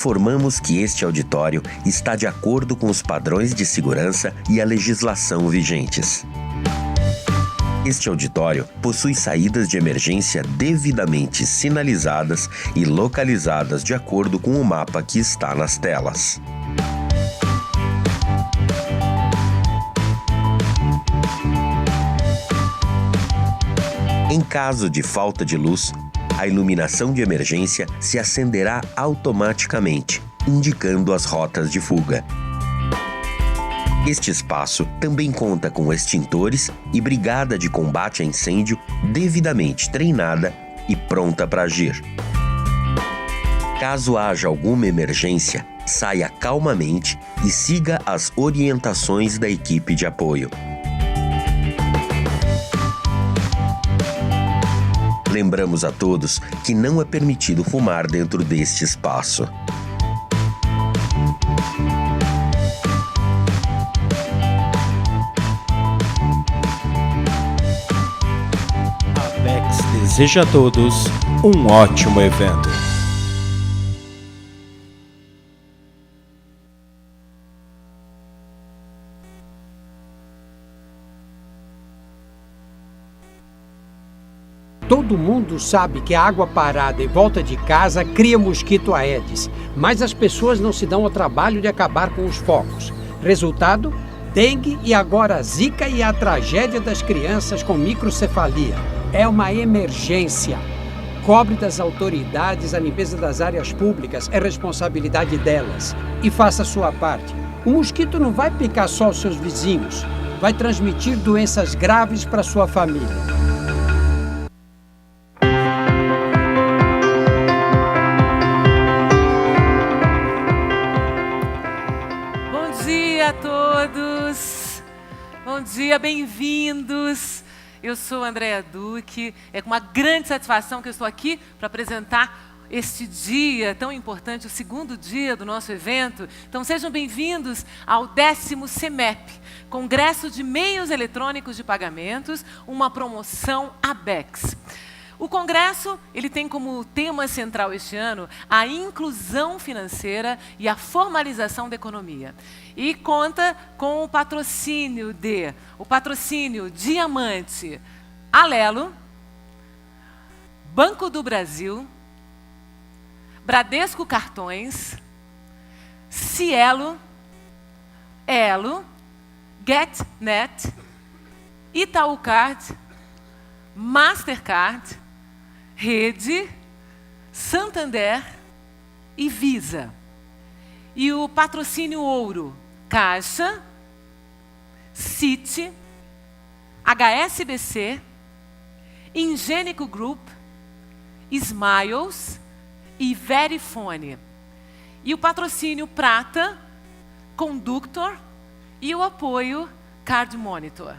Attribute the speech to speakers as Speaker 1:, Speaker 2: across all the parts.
Speaker 1: informamos que este auditório está de acordo com os padrões de segurança e a legislação vigentes. Este auditório possui saídas de emergência devidamente sinalizadas e localizadas de acordo com o mapa que está nas telas. Em caso de falta de luz, a iluminação de emergência se acenderá automaticamente, indicando as rotas de fuga. Este espaço também conta com extintores e brigada de combate a incêndio devidamente treinada e pronta para agir. Caso haja alguma emergência, saia calmamente e siga as orientações da equipe de apoio. Lembramos a todos que não é permitido fumar dentro deste espaço.
Speaker 2: Abex deseja a todos um ótimo evento.
Speaker 3: Todo mundo sabe que a água parada em volta de casa cria mosquito Aedes, mas as pessoas não se dão ao trabalho de acabar com os focos. Resultado? Dengue e agora a zika e a tragédia das crianças com microcefalia. É uma emergência. Cobre das autoridades a limpeza das áreas públicas, é responsabilidade delas. E faça a sua parte. O mosquito não vai picar só os seus vizinhos, vai transmitir doenças graves para sua família.
Speaker 4: Bom dia, bem-vindos. Eu sou Andréa Duque. É com uma grande satisfação que eu estou aqui para apresentar este dia tão importante, o segundo dia do nosso evento. Então sejam bem-vindos ao 10º CEMEP, Congresso de Meios Eletrônicos de Pagamentos, uma promoção Abex. O Congresso ele tem como tema central este ano a inclusão financeira e a formalização da economia. E conta com o patrocínio Diamante, Alelo, Banco do Brasil, Bradesco Cartões, Cielo, Elo, GetNet, Itaú Card, Mastercard, Rede, Santander e Visa. E o patrocínio ouro, Caixa, Citi, HSBC, Ingênico Group, Smiles e Verifone. E o patrocínio prata, Conductor e o apoio Card Monitor.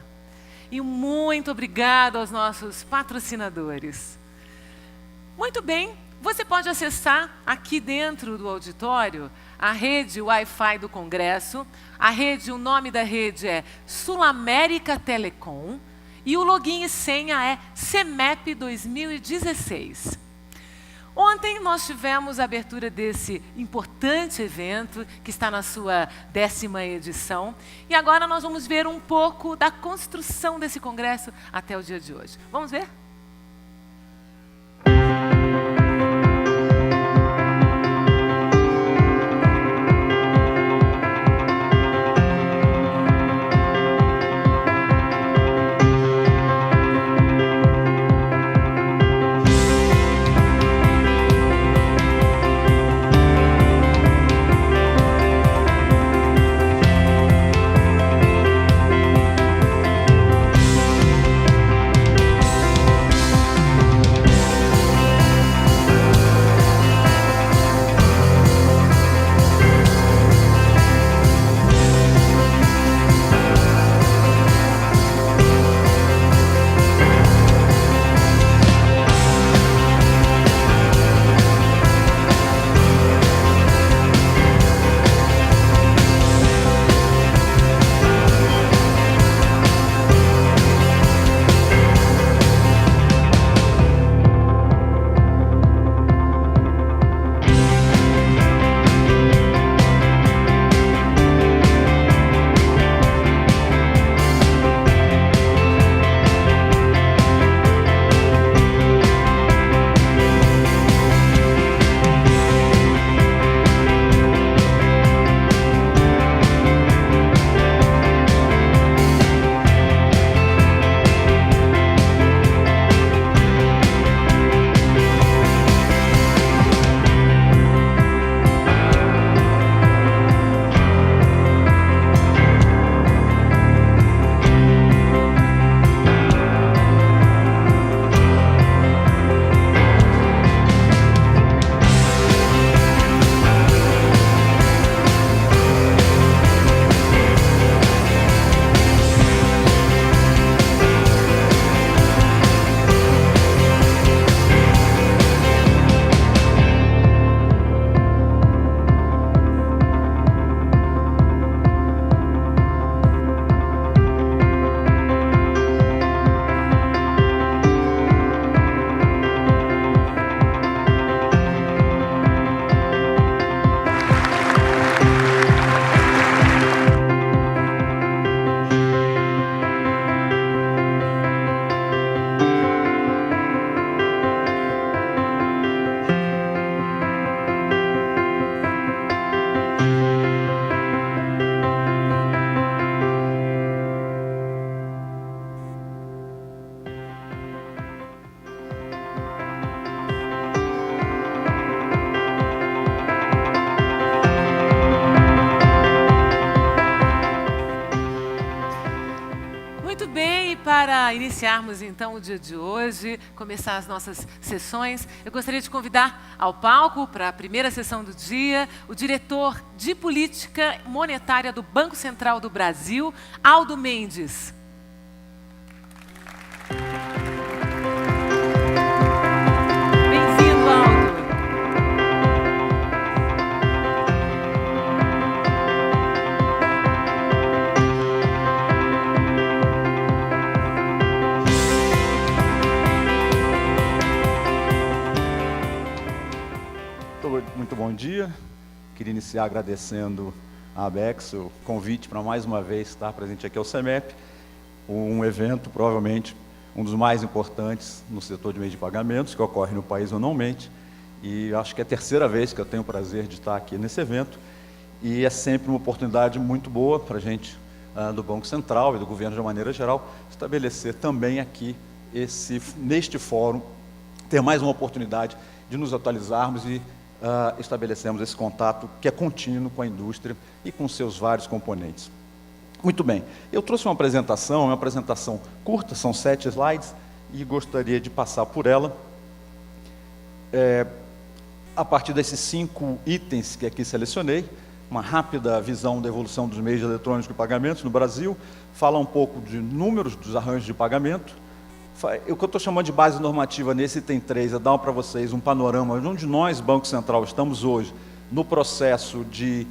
Speaker 4: E muito obrigado aos nossos patrocinadores. Muito bem, você pode acessar aqui dentro do auditório a rede Wi-Fi do Congresso. O nome da rede é Sul América Telecom e o login e senha é CEMEP 2016. Ontem nós tivemos a abertura desse importante evento, que está na sua 10ª edição. E agora nós vamos ver um pouco da construção desse congresso até o dia de hoje. Vamos ver? Muito bem, e para iniciarmos então o dia de hoje, começar as nossas sessões, eu gostaria de convidar ao palco para a primeira sessão do dia o diretor de Política Monetária do Banco Central do Brasil, Aldo Mendes. Bem-vindo, Aldo.
Speaker 5: Muito bom dia. Queria iniciar agradecendo a ABEX o convite para mais uma vez estar presente aqui ao CEMEP, um evento provavelmente um dos mais importantes no setor de meios de pagamentos, que ocorre no país anualmente, e acho que é a terceira vez que eu tenho o prazer de estar aqui nesse evento, e é sempre uma oportunidade muito boa para a gente do Banco Central e do governo de uma maneira geral, estabelecer também aqui, neste fórum, ter mais uma oportunidade de nos atualizarmos e estabelecemos esse contato que é contínuo com a indústria e com seus vários componentes. Muito bem, eu trouxe uma apresentação curta, são 7 slides, e gostaria de passar por ela. A partir desses 5 itens que aqui selecionei, uma rápida visão da evolução dos meios eletrônicos de pagamentos no Brasil, fala um pouco de números dos arranjos de pagamento. O que eu estou chamando de base normativa nesse item 3 é dar para vocês um panorama de onde nós, Banco Central, estamos hoje no processo de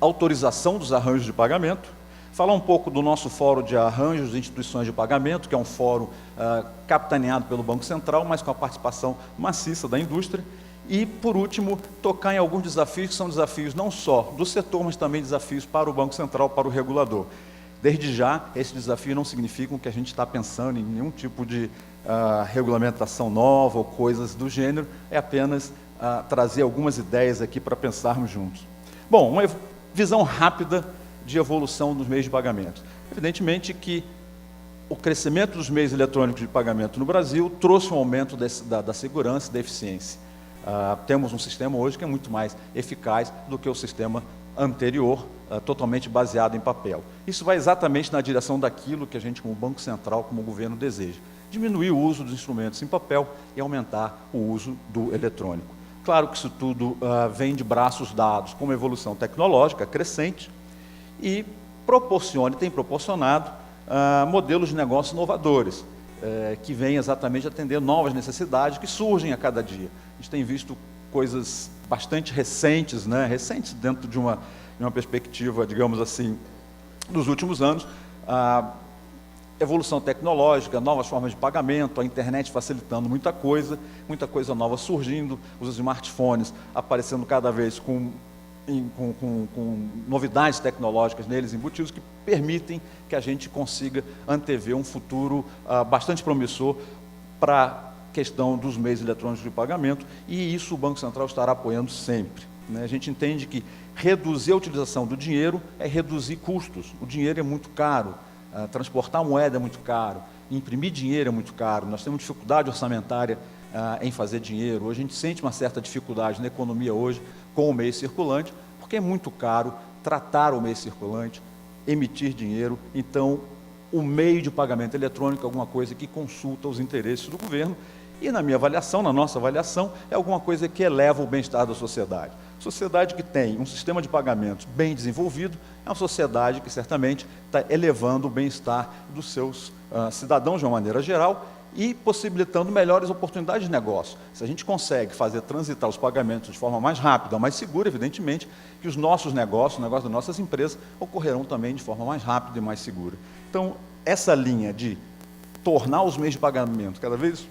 Speaker 5: autorização dos arranjos de pagamento. Falar um pouco do nosso fórum de arranjos de instituições de pagamento, que é um fórum capitaneado pelo Banco Central, mas com a participação maciça da indústria. E, por último, tocar em alguns desafios que são desafios não só do setor, mas também desafios para o Banco Central, para o regulador. Desde já, esse desafio não significa que a gente está pensando em nenhum tipo de regulamentação nova ou coisas do gênero, é apenas trazer algumas ideias aqui para pensarmos juntos. Bom, uma visão rápida de evolução dos meios de pagamento. Evidentemente que o crescimento dos meios eletrônicos de pagamento no Brasil trouxe um aumento da segurança e da eficiência. Temos um sistema hoje que é muito mais eficaz do que o sistema anterior, totalmente baseado em papel. Isso vai exatamente na direção daquilo que a gente, como Banco Central, como governo, deseja. Diminuir o uso dos instrumentos em papel e aumentar o uso do eletrônico. Claro que isso tudo vem de braços dados com uma evolução tecnológica crescente e tem proporcionado modelos de negócio inovadores, que vêm exatamente atender novas necessidades que surgem a cada dia. A gente tem visto coisas bastante recentes, recentes dentro de uma perspectiva, digamos assim, dos últimos anos, a evolução tecnológica, novas formas de pagamento, a internet facilitando muita coisa nova surgindo, os smartphones aparecendo cada vez com novidades tecnológicas neles embutidos que permitem que a gente consiga antever um futuro bastante promissor para a questão dos meios eletrônicos de pagamento, e isso o Banco Central estará apoiando sempre. A gente entende que reduzir a utilização do dinheiro é reduzir custos. O dinheiro é muito caro, transportar moeda é muito caro, imprimir dinheiro é muito caro, nós temos dificuldade orçamentária em fazer dinheiro. Hoje a gente sente uma certa dificuldade na economia hoje com o meio circulante, porque é muito caro tratar o meio circulante, emitir dinheiro. Então, o meio de pagamento eletrônico é alguma coisa que consulta os interesses do governo e, na minha avaliação, na nossa avaliação, é alguma coisa que eleva o bem-estar da sociedade. Sociedade que tem um sistema de pagamentos bem desenvolvido é uma sociedade que certamente está elevando o bem-estar dos seus cidadãos de uma maneira geral e possibilitando melhores oportunidades de negócio. Se a gente consegue fazer transitar os pagamentos de forma mais rápida, mais segura, evidentemente, que os nossos negócios, o negócio das nossas empresas, ocorrerão também de forma mais rápida e mais segura. Então, essa linha de tornar os meios de pagamento cada vez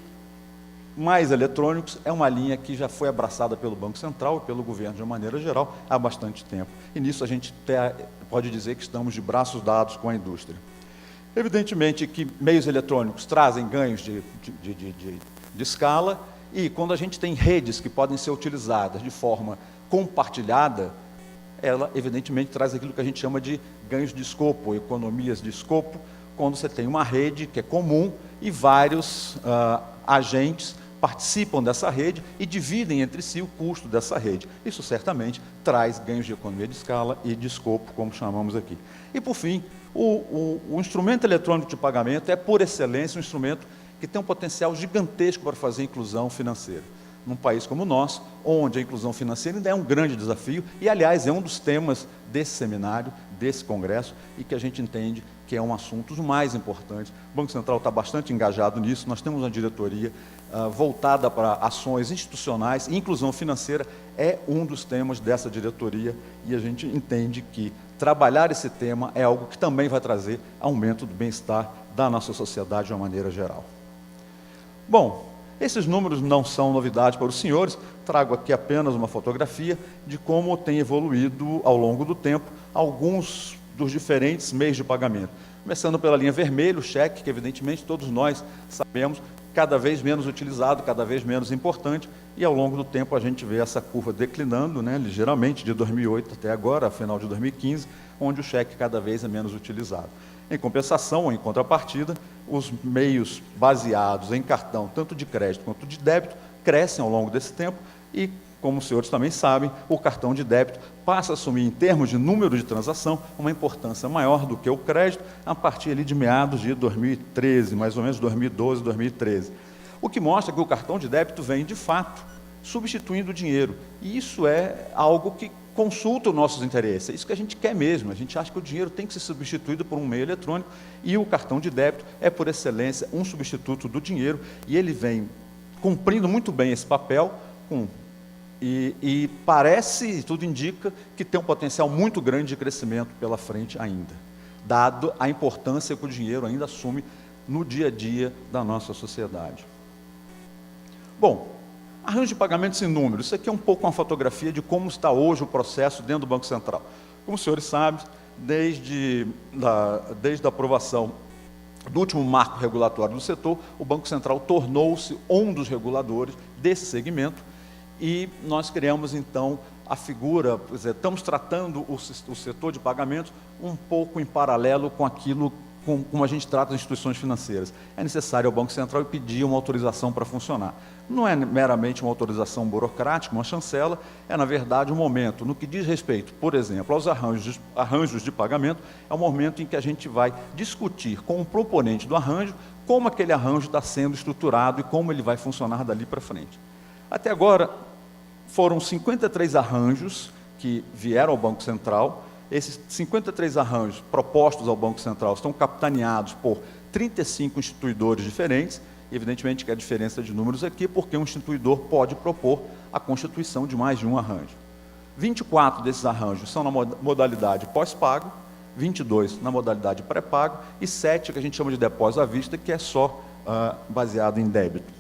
Speaker 5: mais eletrônicos é uma linha que já foi abraçada pelo Banco Central e pelo governo de uma maneira geral há bastante tempo. E nisso a gente pode dizer que estamos de braços dados com a indústria. Evidentemente que meios eletrônicos trazem ganhos de escala, e quando a gente tem redes que podem ser utilizadas de forma compartilhada, ela evidentemente traz aquilo que a gente chama de ganhos de escopo, economias de escopo, quando você tem uma rede que é comum e vários agentes participam dessa rede e dividem entre si o custo dessa rede. Isso certamente traz ganhos de economia de escala e de escopo, como chamamos aqui. E, por fim, O instrumento eletrônico de pagamento é, por excelência, um instrumento que tem um potencial gigantesco para fazer inclusão financeira. Num país como o nosso, onde a inclusão financeira ainda é um grande desafio, e, aliás, é um dos temas desse seminário, desse congresso, e que a gente entende que é um assunto dos mais importantes. O Banco Central está bastante engajado nisso, nós temos uma diretoria voltada para ações institucionais, e inclusão financeira é um dos temas dessa diretoria, e a gente entende que trabalhar esse tema é algo que também vai trazer aumento do bem-estar da nossa sociedade de uma maneira geral. Bom, esses números não são novidade para os senhores, trago aqui apenas uma fotografia de como tem evoluído ao longo do tempo alguns dos diferentes meios de pagamento. Começando pela linha vermelha, o cheque, que evidentemente todos nós sabemos, cada vez menos utilizado, cada vez menos importante, e ao longo do tempo a gente vê essa curva declinando, ligeiramente, de 2008 até agora, final de 2015, onde o cheque cada vez é menos utilizado. Em compensação, ou em contrapartida, os meios baseados em cartão, tanto de crédito quanto de débito, crescem ao longo desse tempo e, como os senhores também sabem, o cartão de débito passa a assumir, em termos de número de transação, uma importância maior do que o crédito, a partir ali de meados de 2013, mais ou menos 2012, 2013. O que mostra que o cartão de débito vem, de fato, substituindo o dinheiro. E isso é algo que consulta os nossos interesses. É isso que a gente quer mesmo. A gente acha que o dinheiro tem que ser substituído por um meio eletrônico, e o cartão de débito é, por excelência, um substituto do dinheiro, e ele vem cumprindo muito bem esse papel, e parece, tudo indica, que tem um potencial muito grande de crescimento pela frente ainda, dado a importância que o dinheiro ainda assume no dia a dia da nossa sociedade. Bom, arranjo de pagamentos em números. Isso aqui é um pouco uma fotografia de como está hoje o processo dentro do Banco Central. Como os senhores sabem, desde a aprovação do último marco regulatório do setor, o Banco Central tornou-se um dos reguladores desse segmento, e nós criamos, então, a figura, quer dizer, estamos tratando o setor de pagamentos um pouco em paralelo com aquilo como a gente trata as instituições financeiras. É necessário ao Banco Central pedir uma autorização para funcionar. Não é meramente uma autorização burocrática, uma chancela, é, na verdade, um momento, no que diz respeito, por exemplo, aos arranjos de pagamento, é um momento em que a gente vai discutir com o proponente do arranjo como aquele arranjo está sendo estruturado e como ele vai funcionar dali para frente. Até agora, foram 53 arranjos que vieram ao Banco Central. Esses 53 arranjos propostos ao Banco Central estão capitaneados por 35 instituidores diferentes. Evidentemente que a diferença de números aqui, porque um instituidor pode propor a constituição de mais de um arranjo. 24 desses arranjos são na modalidade pós-pago, 22 na modalidade pré-pago e 7 que a gente chama de depósito à vista, que é só baseado em débito.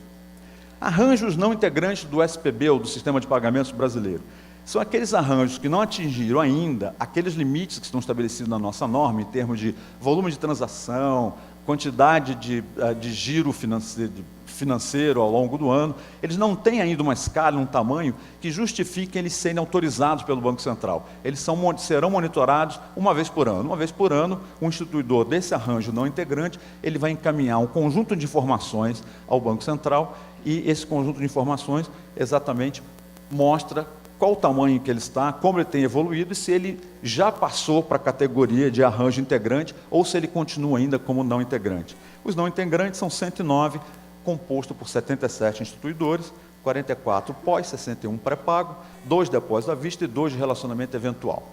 Speaker 5: Arranjos não integrantes do SPB, ou do Sistema de Pagamentos Brasileiro. São aqueles arranjos que não atingiram ainda aqueles limites que estão estabelecidos na nossa norma, em termos de volume de transação, quantidade de giro financeiro ao longo do ano. Eles não têm ainda uma escala, um tamanho que justifiquem eles serem autorizados pelo Banco Central. Eles serão monitorados uma vez por ano. Uma vez por ano, o instituidor desse arranjo não integrante, ele vai encaminhar um conjunto de informações ao Banco Central, e esse conjunto de informações exatamente mostra qual o tamanho que ele está, como ele tem evoluído e se ele já passou para a categoria de arranjo integrante ou se ele continua ainda como não integrante. Os não integrantes são 109, composto por 77 instituidores, 44 pós, 61 pré-pago, 2 depósitos à vista e 2 de relacionamento eventual.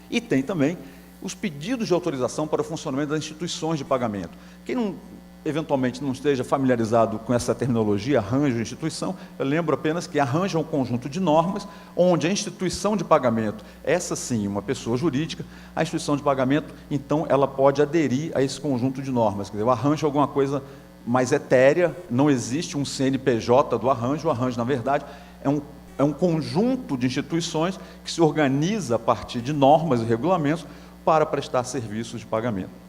Speaker 5: E tem também os pedidos de autorização para o funcionamento das instituições de pagamento. Quem eventualmente não esteja familiarizado com essa terminologia, arranjo e instituição, eu lembro apenas que arranjo é um conjunto de normas, onde a instituição de pagamento, essa sim, uma pessoa jurídica, a instituição de pagamento, então, ela pode aderir a esse conjunto de normas. Quer dizer, o arranjo é alguma coisa mais etérea, não existe um CNPJ do arranjo, o arranjo, na verdade, é um conjunto de instituições que se organiza a partir de normas e regulamentos para prestar serviços de pagamento.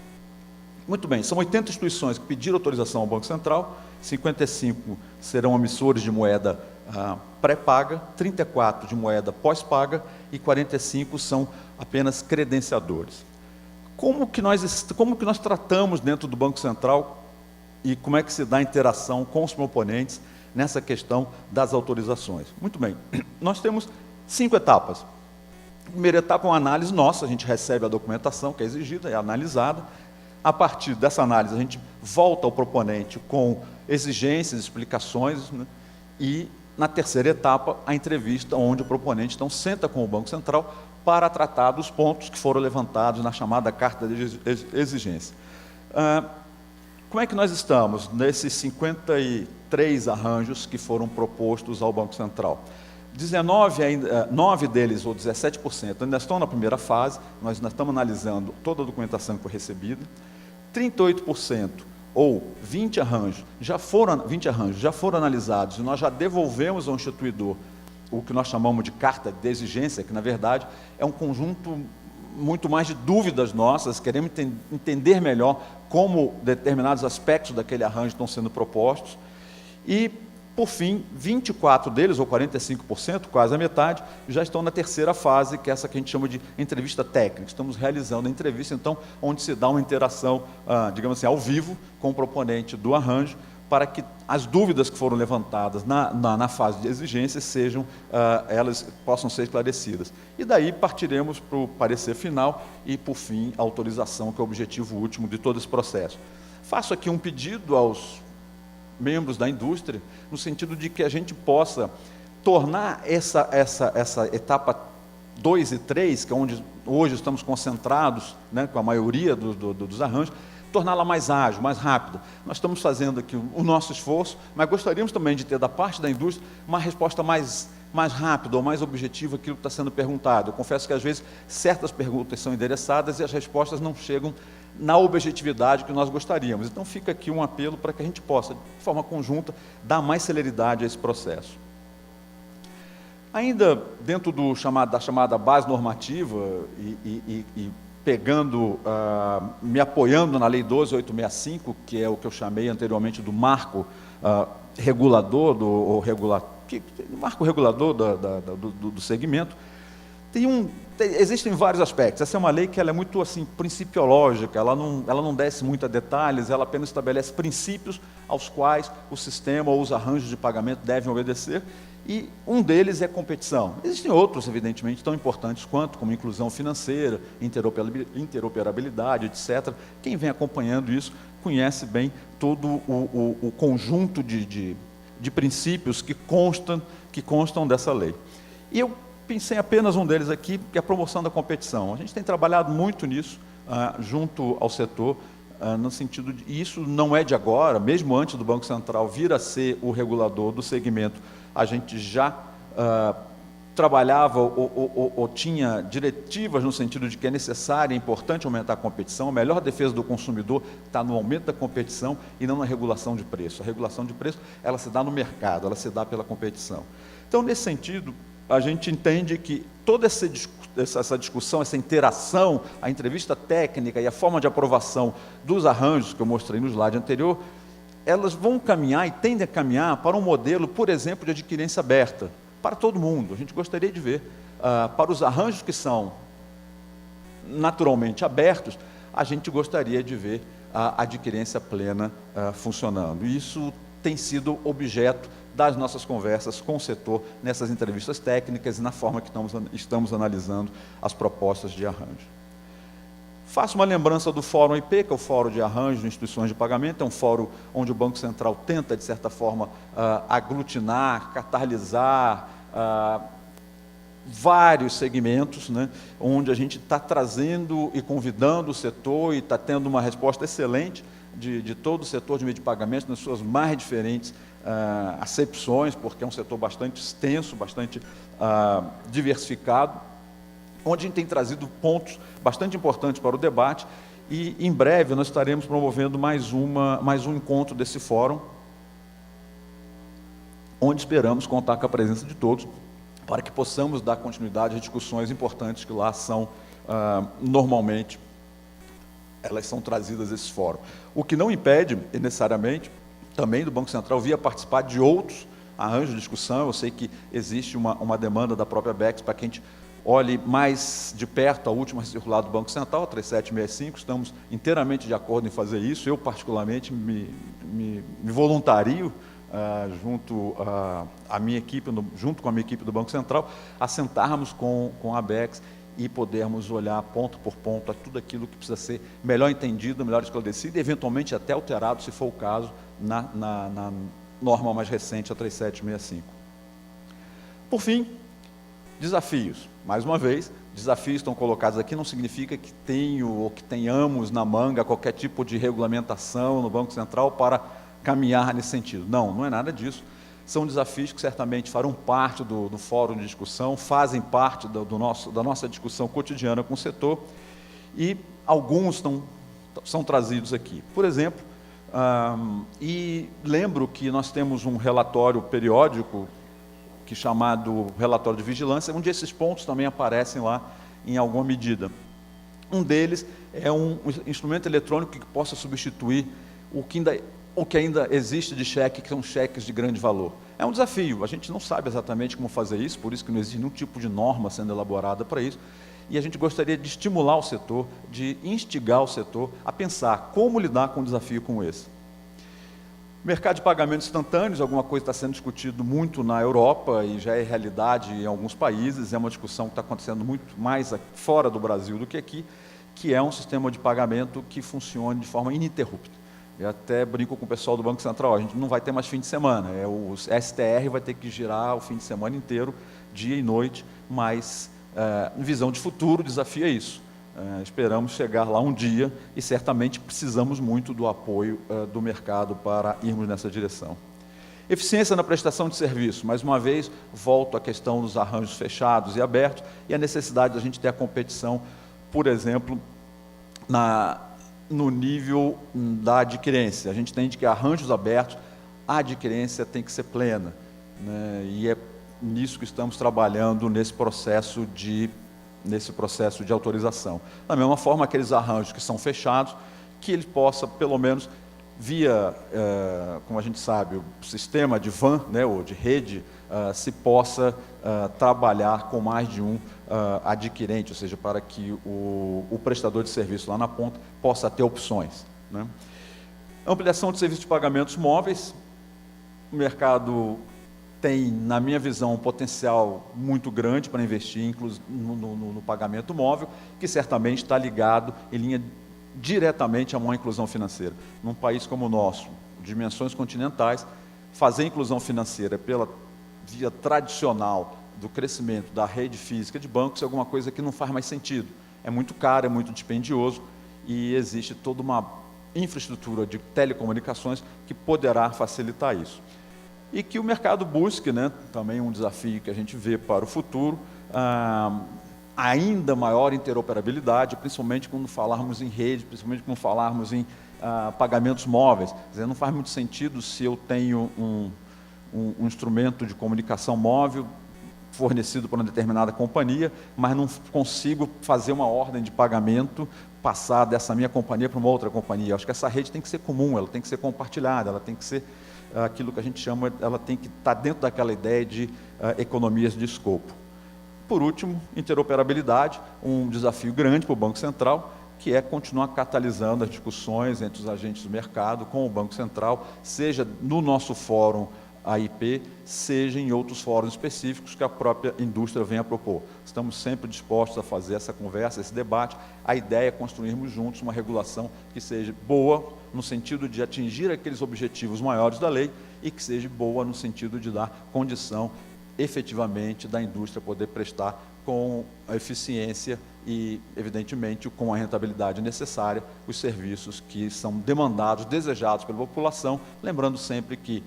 Speaker 5: Muito bem, são 80 instituições que pediram autorização ao Banco Central, 55 serão emissores de moeda pré-paga, 34 de moeda pós-paga e 45 são apenas credenciadores. Como que nós tratamos dentro do Banco Central e como é que se dá a interação com os proponentes nessa questão das autorizações? Muito bem, nós temos 5 etapas. A primeira etapa é uma análise nossa, a gente recebe a documentação que é exigida, é analisada. A partir dessa análise, a gente volta ao proponente com exigências, explicações, né? E, na terceira etapa, a entrevista, onde o proponente então senta com o Banco Central para tratar dos pontos que foram levantados na chamada carta de exigência. Como é que nós estamos nesses 53 arranjos que foram propostos ao Banco Central? 9 deles, ou 17%, ainda estão na primeira fase, nós ainda estamos analisando toda a documentação que foi recebida. 38%, ou 20 arranjos, já foram analisados, e nós já devolvemos ao instituidor o que nós chamamos de carta de exigência, que, na verdade, é um conjunto muito mais de dúvidas nossas, queremos entender melhor como determinados aspectos daquele arranjo estão sendo propostos. E, por fim, 24 deles, ou 45%, quase a metade, já estão na terceira fase, que é essa que a gente chama de entrevista técnica. Estamos realizando a entrevista, então, onde se dá uma interação, digamos assim, ao vivo, com o proponente do arranjo, para que as dúvidas que foram levantadas na fase de exigência elas possam ser esclarecidas. E daí partiremos para o parecer final e, por fim, a autorização, que é o objetivo último de todo esse processo. Faço aqui um pedido aos membros da indústria, no sentido de que a gente possa tornar essa etapa 2 e 3, que é onde hoje estamos concentrados, né, com a maioria dos arranjos, torná-la mais ágil, mais rápida. Nós estamos fazendo aqui o nosso esforço, mas gostaríamos também de ter da parte da indústria uma resposta mais rápida ou mais objetiva àquilo que está sendo perguntado. Eu confesso que às vezes certas perguntas são endereçadas e as respostas não chegam na objetividade que nós gostaríamos. Então fica aqui um apelo para que a gente possa, de forma conjunta, dar mais celeridade a esse processo. Ainda dentro da chamada base normativa e pegando, me apoiando na Lei 12.865, que é o que eu chamei anteriormente do marco regulador, marco regulador do segmento, existem vários aspectos. Essa é uma lei que ela é muito assim, principiológica, ela não desce muito a detalhes, ela apenas estabelece princípios aos quais o sistema ou os arranjos de pagamento devem obedecer, e um deles é competição. Existem outros, evidentemente, tão importantes quanto, como inclusão financeira, interoperabilidade, etc. Quem vem acompanhando isso conhece bem todo o conjunto de princípios que constam dessa lei. E eu pensei apenas um deles aqui, que é a promoção da competição. A gente tem trabalhado muito nisso, junto ao setor, no sentido de, e isso não é de agora, mesmo antes do Banco Central vir a ser o regulador do segmento, a gente já trabalhava ou tinha diretivas no sentido de que é necessário, é importante aumentar a competição. A melhor defesa do consumidor está no aumento da competição e não na regulação de preço. A regulação de preço, ela se dá no mercado, ela se dá pela competição. Então, nesse sentido, a gente entende que toda essa discussão, essa interação, a entrevista técnica e a forma de aprovação dos arranjos que eu mostrei no slide anterior, elas vão caminhar e tendem a caminhar para um modelo, por exemplo, de adquirência aberta, para todo mundo. A gente gostaria de ver, para os arranjos que são naturalmente abertos, a gente gostaria de ver a adquirência plena funcionando. E isso tem sido objeto das nossas conversas com o setor, nessas entrevistas técnicas e na forma que estamos analisando as propostas de arranjo. Faço uma lembrança do Fórum IP, que é o Fórum de Arranjo de Instituições de Pagamento, é um fórum onde o Banco Central tenta, de certa forma, aglutinar, catalisar vários segmentos, né, onde a gente está trazendo e convidando o setor e está tendo uma resposta excelente de todo o setor de meio de pagamento, nas suas mais diferentes acepções, porque é um setor bastante extenso, bastante diversificado, onde a gente tem trazido pontos bastante importantes para o debate, e em breve nós estaremos promovendo mais um encontro desse fórum, onde esperamos contar com a presença de todos, para que possamos dar continuidade a discussões importantes que lá são, normalmente, elas são trazidas a esse fórum. O que não impede, necessariamente, também do Banco Central vir a participar de outros arranjos de discussão. Eu sei que existe uma demanda da própria BEX para que a gente olhe mais de perto a última circular do Banco Central, 3765, estamos inteiramente de acordo em fazer isso. Eu, particularmente, me voluntario junto à minha equipe, junto com a minha equipe do Banco Central, a sentarmos com a ABECS e podermos olhar ponto por ponto a tudo aquilo que precisa ser melhor entendido, melhor esclarecido e, eventualmente, até alterado, se for o caso, na norma mais recente, a 3765. Por fim, desafios. Mais uma vez, desafios estão colocados aqui, não significa que tenho ou que tenhamos na manga qualquer tipo de regulamentação no Banco Central para caminhar nesse sentido. Não, não é nada disso. São desafios que certamente farão parte do fórum de discussão, fazem parte da nossa discussão cotidiana com o setor, e alguns são trazidos aqui. Por exemplo, e lembro que nós temos um relatório periódico, chamado relatório de vigilância, onde esses pontos também aparecem lá em alguma medida. Um deles é um instrumento eletrônico que possa substituir o que ainda existe de cheque, que são cheques de grande valor. É um desafio, a gente não sabe exatamente como fazer isso, por isso que não existe nenhum tipo de norma sendo elaborada para isso, e a gente gostaria de estimular o setor, de instigar o setor a pensar como lidar com um desafio como esse. Mercado de pagamentos instantâneos, alguma coisa está sendo discutido muito na Europa e já é realidade em alguns países, é uma discussão que está acontecendo muito mais fora do Brasil do que aqui, que é um sistema de pagamento que funcione de forma ininterrupta. Eu até brinco com o pessoal do Banco Central, a gente não vai ter mais fim de semana, o STR vai ter que girar o fim de semana inteiro, dia e noite, mas visão de futuro desafia isso. Esperamos chegar lá um dia e certamente precisamos muito do apoio do mercado para irmos nessa direção. Eficiência na prestação de serviço. Mais uma vez, volto à questão dos arranjos fechados e abertos e a necessidade de a gente ter a competição, por exemplo, no nível da adquirência. A gente entende que arranjos abertos, a adquirência tem que ser plena, né? E é nisso que estamos trabalhando nesse processo de autorização. Da mesma forma, aqueles arranjos que são fechados, que ele possa, pelo menos, via, como a gente sabe, o sistema de VAN, né, ou de rede, se possa trabalhar com mais de um adquirente, ou seja, para que o prestador de serviço lá na ponta possa ter opções, né? Ampliação de serviços de pagamentos móveis. O mercado tem, na minha visão, um potencial muito grande para investir no pagamento móvel, que certamente está ligado em linha diretamente a uma inclusão financeira. Num país como o nosso, dimensões continentais, fazer inclusão financeira pela via tradicional do crescimento da rede física de bancos é alguma coisa que não faz mais sentido. É muito caro, é muito dispendioso e existe toda uma infraestrutura de telecomunicações que poderá facilitar isso. E que o mercado busque, né, também um desafio que a gente vê para o futuro, ainda maior interoperabilidade, principalmente quando falarmos em rede, principalmente quando falarmos em pagamentos móveis. Quer dizer, não faz muito sentido se eu tenho um instrumento de comunicação móvel fornecido por uma determinada companhia, mas não consigo fazer uma ordem de pagamento, passar dessa minha companhia para uma outra companhia. Acho que essa rede tem que ser comum, ela tem que ser compartilhada, ela tem que ser aquilo que a gente chama, ela tem que estar dentro daquela ideia de economias de escopo. Por último, interoperabilidade, um desafio grande para o Banco Central, que é continuar catalisando as discussões entre os agentes do mercado com o Banco Central, seja no nosso fórum AIP, seja em outros fóruns específicos que a própria indústria venha a propor. Estamos sempre dispostos a fazer essa conversa, esse debate. A ideia é construirmos juntos uma regulação que seja boa no sentido de atingir aqueles objetivos maiores da lei e que seja boa no sentido de dar condição efetivamente da indústria poder prestar com a eficiência e, evidentemente, com a rentabilidade necessária os serviços que são demandados, desejados pela população, lembrando sempre que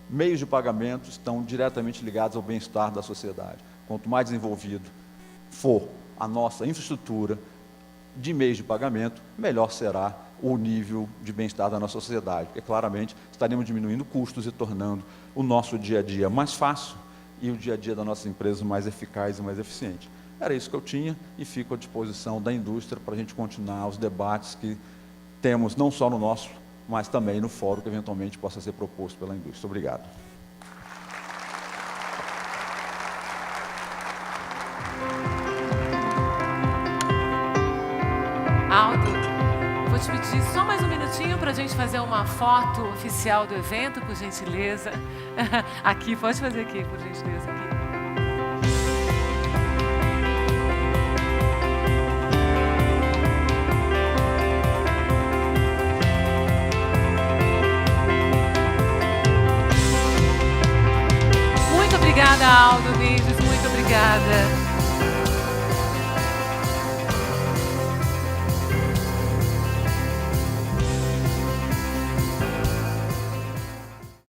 Speaker 5: meios de pagamento estão diretamente ligados ao bem-estar da sociedade. Quanto mais desenvolvido for a nossa infraestrutura de meios de pagamento, melhor será o nível de bem-estar da nossa sociedade, porque claramente estaremos diminuindo custos e tornando o nosso dia a dia mais fácil e o dia a dia das nossas empresas mais eficaz e mais eficiente. Era isso que eu tinha e fico à disposição da indústria para a gente continuar os debates que temos não só no nosso, mas também no fórum que eventualmente possa ser proposto pela indústria. Obrigado.
Speaker 4: Aldo, vou te pedir só mais um minutinho para a gente fazer uma foto oficial do evento, por gentileza. Aqui, pode fazer aqui, por gentileza. Aqui. Muito obrigada, Aldo Mendes, muito obrigada.